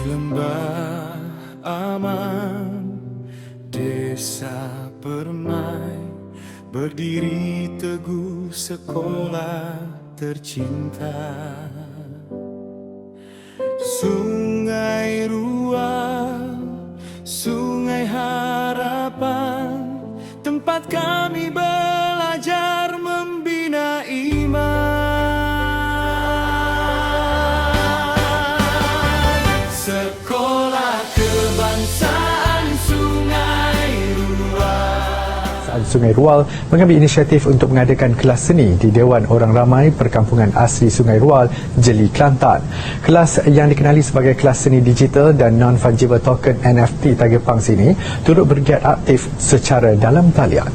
lembah aman, desa permai, berdiri teguh sekolah tercinta. Sungai Rual, sungai harapan, tempat kami belajar membina iman. Sekolah Kebangsaan Sungai Rual. Sungai Rual mengambil inisiatif untuk mengadakan kelas seni di Dewan Orang Ramai Perkampungan Asli Sungai Rual, Jeli, Kelantan. Kelas yang dikenali sebagai kelas seni digital dan non-fungible token NFT Tigerpunks ini turut bergiat aktif secara dalam talian.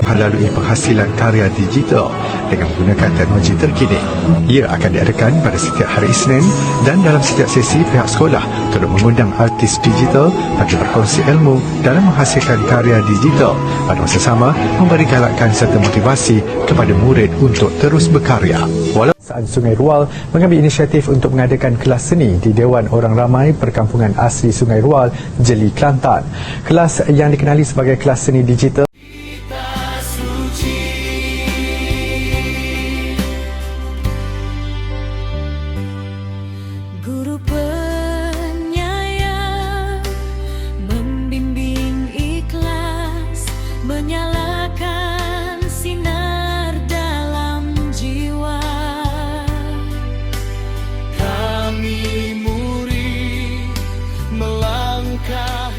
Melalui penghasilan karya digital dengan menggunakan teknologi terkini. Ia akan diadakan pada setiap hari Isnin dan dalam setiap sesi pihak sekolah turut mengundang artis digital bagi berkongsi ilmu dalam menghasilkan karya digital, pada masa sama memberi galakan serta motivasi kepada murid untuk terus berkarya. Saat Sungai Rual mengambil inisiatif untuk mengadakan kelas seni di Dewan Orang Ramai Perkampungan Asli Sungai Rual, Jeli, Kelantan. Kelas yang dikenali sebagai kelas seni digital Guru penyayang, membimbing ikhlas, menyalakan sinar dalam jiwa. Kami murid melangkah